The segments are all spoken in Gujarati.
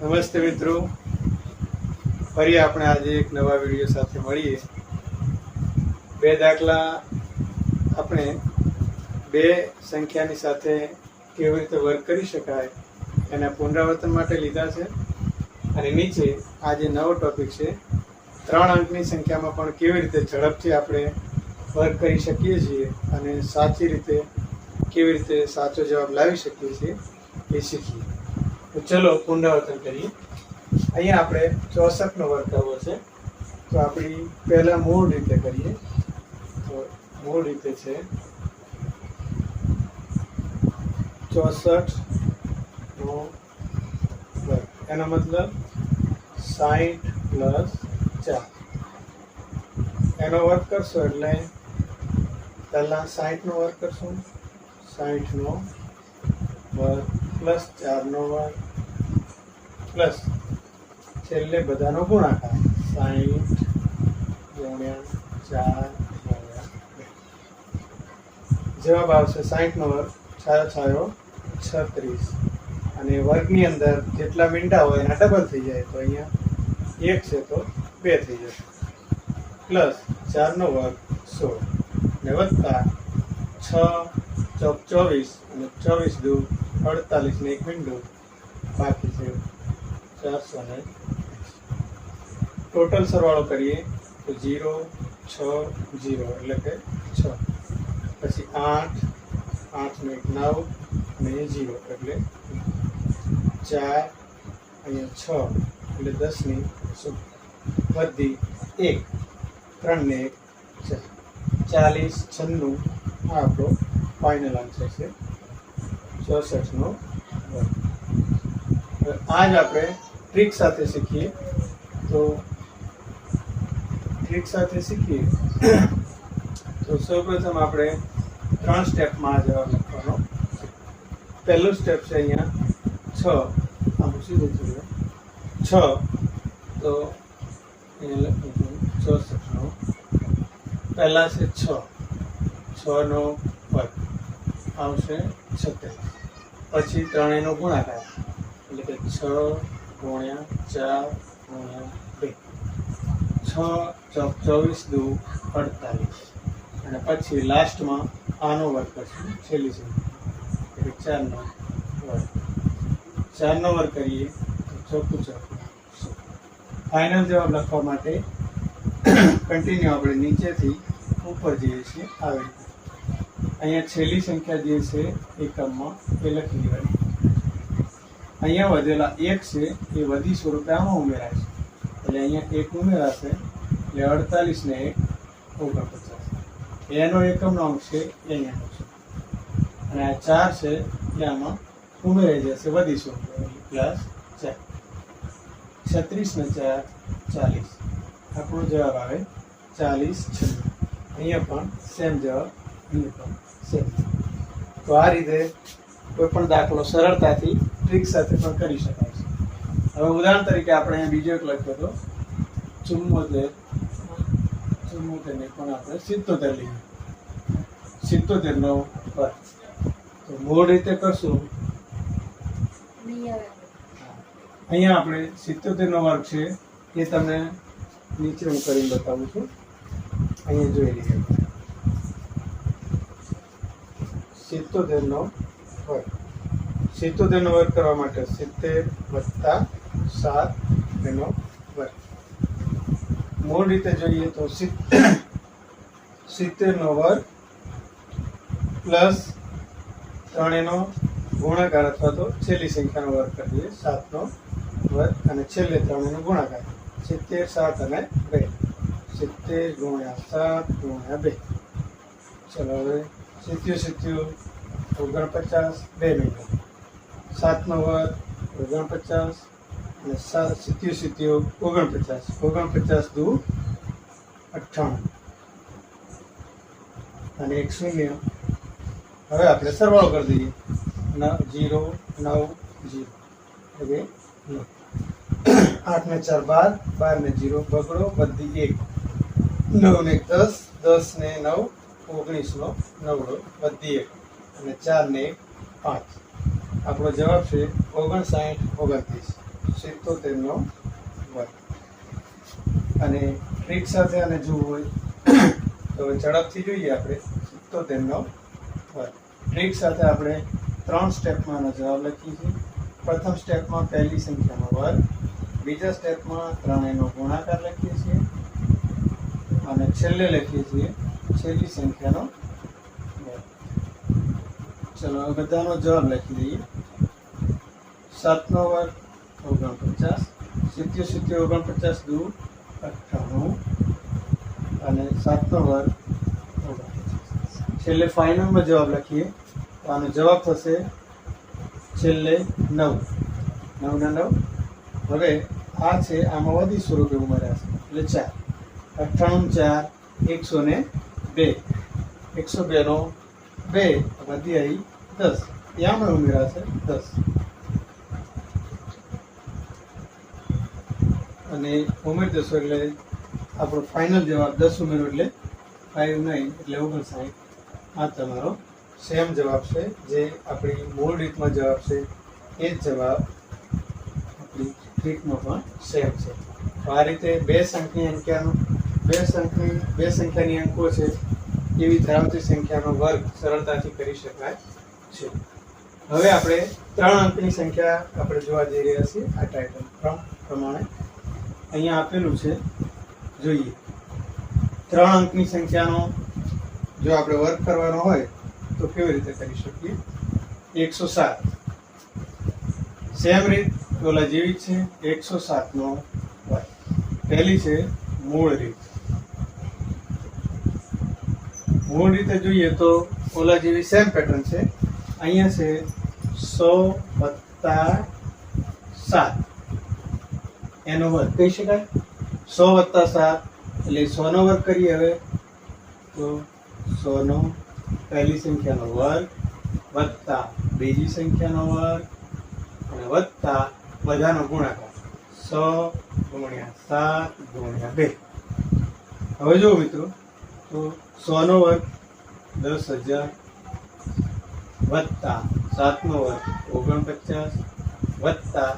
નમસ્તે મિત્રો, ફરી આપણે આજે એક નવા વિડીયો સાથે મળીએ. બે દાખલા આપણે બે સંખ્યાની સાથે કેવી રીતે વર્ક કરી શકાય એના પુનરાવર્તન માટે લીધા છે. અને નીચે આજે નવો ટોપિક છે, 3 અંકની સંખ્યામાં પણ કેવી રીતે ઝડપથી આપણે વર્ક કરી શકીએ છીએ અને સાચી રીતે કેવી રીતે સાચો જવાબ લાવી શકીએ છીએ એ શીખીએ. તો ચલો પુનરાવર્તન કરીએ. અહીંયા આપણે 64નો વર્ક કરવો છે, તો આપણી પહેલાં મૂળ રીતે કરીએ. તો મૂળ રીતે છે 64નો વર્ક, એનો મતલબ 60 + 4. એનો વર્ક કરશો એટલે પહેલાં 60નો વર્ક કરશું, 60નો વર્ક પ્લસ 4નો વર્ક પ્લસ છેલ્લે બધાનો ગુણાકાર 60 × 4 × 2. જવાબ આવશે 60નો વર્ગ છાયો છાયો 36. અને વર્ગની અંદર જેટલા મીંડા હોય એના ડબલ થઈ જાય, તો અહીંયા 1 છે તો 2 થઈ જશે, પ્લસ 4નો વર્ગ 16 ને વત્તા 6 ચોક 24 અને 24 દુ 48 ને 1 મીંડું બાકી છે 480. ટોટલ સરવાળો કરીએ તો 0 6 0 એટલે કે 6, પછી 8 8 ને 1 9 અને 0 એટલે 4, અહીંયા 6 એટલે 10 ની વધી 1, 3 ને 1 40, 96. આ આપણો ફાઇનલ આન્સર છે 64નો વર્ગ. આજ આપણે ટ્રીક સાથે શીખીએ. તો ટ્રીક સાથે શીખીએ તો સૌપ્રથમ આપણે 3 સ્ટેપમાં જવાબ લખવાનો. પહેલું સ્ટેપ છે અહીંયા 6, આમ સીધું થયું 6, તો અહીંયા લખીશું 64નો. પહેલા છે 6, 6નો વર્ગ આવશે 36, પછી ત્રણેયનો ગુણાકાર એટલે કે 6 × 4 × 2, 6 ચોક 24 દુ 48, અને પછી લાસ્ટમાં આનો વર્ગ કરશું, છેલ્લી સંખ્યા એટલે 4નો વર્ગ. 4નો વર્ગ કરીએ તો 4 × 4 = 16. ફાઇનલ જવાબ લખવા માટે કન્ટિન્યુ આપણે નીચેથી ઉપર જઈએ છીએ આવી રીતે. અહીંયા છેલ્લી સંખ્યા જે છે એકમમાં એ લખી દેવાની. અહીંયા વધેલા 1 છે એ વધી સ્વરૂપે આમાં ઉમેરાય છે, એટલે અહીંયા 1 ઉમેરાશે એટલે 48 ને 1 49. એનો એકમનો અંક છે એ અહીંયાનો છે, અને આ 4 છે એટલે આમાં ઉમેરાઈ જશે વધી સ્વરૂપે પ્લસ 4. 36 ને 4 40. આપણો જવાબ આવે 40 × 96. અહીંયા પણ સેમ જવાબ, અહીંયા પણ સેમ. તો આ રીતે કોઈ પણ દાખલો સરળતાથી ટ્રીક સાથે પણ કરી શકાય છે. હવે ઉદાહરણ તરીકે આપણે અહીંયા બીજો એક લખ્યો હતો 74 ને પણ આપણે 77 લઈએ. 77નો વર્ગ તો મૂળ રીતે કરશું. અહીંયા આપણે 77નો વર્ગ છે એ તમને નીચે હું કરીને બતાવું છું. અહીંયા જોઈ લઈએ 77નો વર્ગ. 77નો વર્ગ કરવા માટે 70 + 7 એનો વર્ગ. મૂળ રીતે જોઈએ તો 70નો વર્ગ પ્લસ ત્રણેયનો ગુણાકાર અથવા તો છેલ્લી સંખ્યાનો વર્ગ કરીએ 7નો વર્ગ, અને છેલ્લે ત્રણેયનો ગુણાકાર 70, 7 અને 2. 70 × 7 × 2. ચલો હવે 70 49, 2 મીંડો. 7નો વર્ગ 49 અને 70 49, 49 દુ 98 અને 1 0. હવે આપણે સરવાળો કરી દઈએ. 0 9 0 એટલે 9. 8 ને 4 12, 12 ને 0 બગડો વધી 1, 9 ને 10, 10 ને 9 19નો નવડો વધી 1, અને 4 ને 1 5. આપણો જવાબ છે 59 29. 77નો વર્ગ. અને ટ્રીક સાથે આને જોવું હોય તો ઝડપથી જોઈએ આપણે 77નો વર્ગ. ટ્રીક સાથે આપણે 3 સ્ટેપમાં આનો જવાબ લખીએ છીએ. પ્રથમ સ્ટેપમાં પહેલી સંખ્યાનો વર્ગ, બીજા સ્ટેપમાં ત્રણેયનો ગુણાકાર લખીએ છીએ અને છેલ્લે લખીએ છીએ છેલ્લી સંખ્યાનો વર્ગ. ચલો હવે બધાનો જવાબ લખી દઈએ. 7નો વર્ગ 49, 77 49 દુ 98 અને 7નો વર્ગ 49. છેલ્લે ફાઇનલમાં જવાબ લખીએ તો આનો જવાબ થશે છેલ્લે 9. 9 ના 9. હવે આ છે આમાં વધી સ્વરૂપે ઉમેર્યા છે એટલે 4. 98 4 102. 102 નો 2 વધી આવી 10. યામાં ઉમેર્યા છે 10 અને ઉમેર દસો એટલે આપણો ફાઇનલ જવાબ 10 ઉમેરો એટલે 59 એટલે 59. આ તમારો સેમ જવાબ છે જે આપણી મૂળ રીતમાં જવાબ છે એ જ જવાબ આપણી ટ્રીકમાં પણ સેમ છે. તો આ રીતે બે સંખ્યાની અંકો છે એવી ધરાવતી સંખ્યાનો વર્ગ સરળતાથી કરી શકાય છે. હવે આપણે 3 અંકની સંખ્યા આપણે જોવા જઈ રહ્યા છીએ. આ ટાઇટલ પ્રમાણે અહીંયા આપેલું છે, જોઈએ. 3 અંકની સંખ્યાનો જો આપણે વર્ગ કરવાનો હોય તો કેવી રીતે કરી શકીએ? 107. સેમ રીત ઓલા જેવી છે. 107નો વર્ગ. પહેલી છે મૂળ રીત. મૂળ રીતે જોઈએ તો ઓલા જેવી સેમ પેટર્ન છે. અહીંયા છે 100 + 7 એનો વર્ગ કહી શકાય. 100 + 7 એટલે 100 નો વર્ગ કરીએ. હવે તો 100 નો પહેલી સંખ્યાનો વર્ગ વત્તા બીજી સંખ્યાનો વર્ગ અને વત્તા બધાનો ગુણાકાર 100 × 7 × 2. હવે જો મિત્રો તો 100 નો વર્ગ 10,000 વત્તા 7 નો વર્ગ 49 વત્તા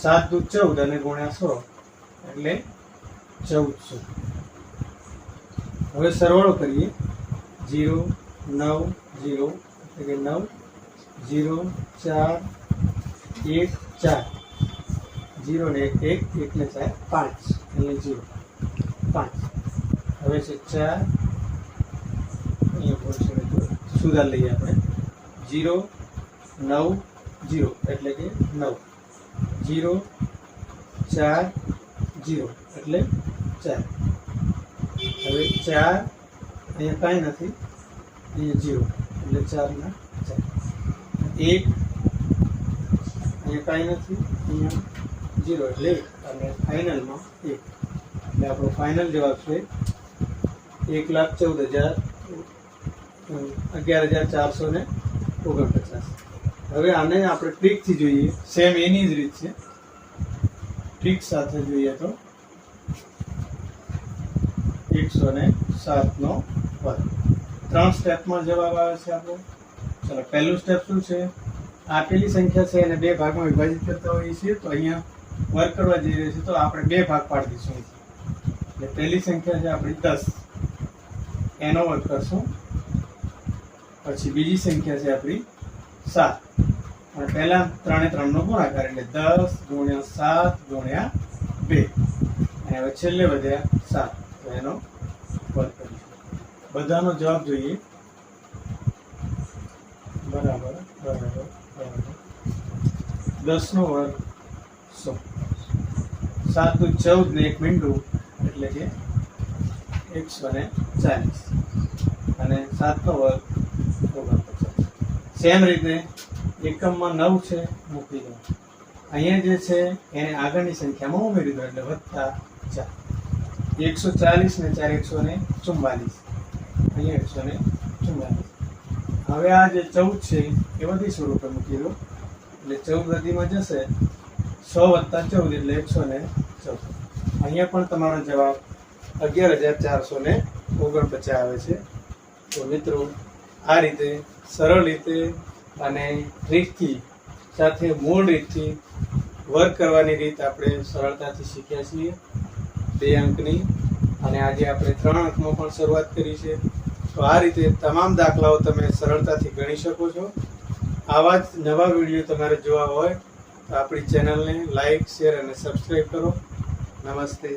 7 દુ 14 અને ગુણ્યા 100 એટલે 1400. હવે સરવાળો કરીએ. 0 9 0 એટલે કે 9 0 4 1 4 0 ને 1 1 ને 4 5 એટલે 0 5. હવે છે 4 અહીંયા સુધાર લઈએ આપણે. 0 9 0 એટલે કે 9 0 4 0 એટલે 4. હવે 4 અહીંયા કાંઈ નથી, અહીંયા 0 એટલે 4 ના 4. 1 અહીંયા કાંઈ નથી, અહીંયા 0 એટલે 1 અને ફાઇનલમાં 1 એટલે આપણો ફાઇનલ જવાબ છે 1,14,11,449. હવે આને આપણે ટ્રીકથી જોઈએ. સેમ એની જ રીત છે. ટ્રીક સાથે જોઈએ તો 107નો વર્ગ. 3 સ્ટેપમાં જવાબ આવે છે આપણો. ચલો પહેલું સ્ટેપ શું છે? આપેલી સંખ્યા છે એને 2 ભાગમાં વિભાજિત કરતા હોઈએ છીએ તો અહીંયા વર્ગ કરવા જઈ રહ્યા છીએ તો આપણે 2 ભાગ પાડી દઈશું. એટલે પહેલી સંખ્યા છે આપણી 10, એનો વર્ગ કરશું. પછી બીજી સંખ્યા છે આપણી 7 અને પહેલા 3 ને 3 નો ગુણાકાર એટલે 10 × 7 × 2 અને હવે છેલ્લે વધ્યા 7 તો એનો વર્ગ કરીશું. બધાનો જવાબ જોઈએ. બરાબર 10 નો વર્ગ 100. 7 દુ 14 ને 1 મીંડું એટલે કે 140 અને 7 નો વર્ગ 49. સેમ રીતે એકમમાં 9 છે, મૂકી દો. અહીંયા જે છે એને આગળની સંખ્યામાં ઉમેરી દો એટલે વત્તા 4. 140 ને 4 144. અહીંયા 144. હવે આ જે 14 છે એ વધી સ્વરૂપે મૂકી દો એટલે 14 વધીમાં જશે 100 + 14 એટલે 114. અહીંયા પણ તમારો જવાબ 11,449 આવે છે. તો મિત્રો આ રીતે સરળ રીતે અને ટ્રીકથી સાથે મૂળ રીતથી વર્ક કરવાની રીત આપણે સરળતાથી શીખ્યા છીએ 2 અંકની, અને આજે આપણે 3 અંકમાં પણ શરૂઆત કરી છે. તો આ રીતે તમામ દાખલાઓ તમે સરળતાથી ગણી શકો છો. આવા જ નવા વિડીયો તમારે જોવા હોય તો આપણી ચેનલને લાઈક, શેર અને સબસ્ક્રાઈબ કરો. નમસ્તે.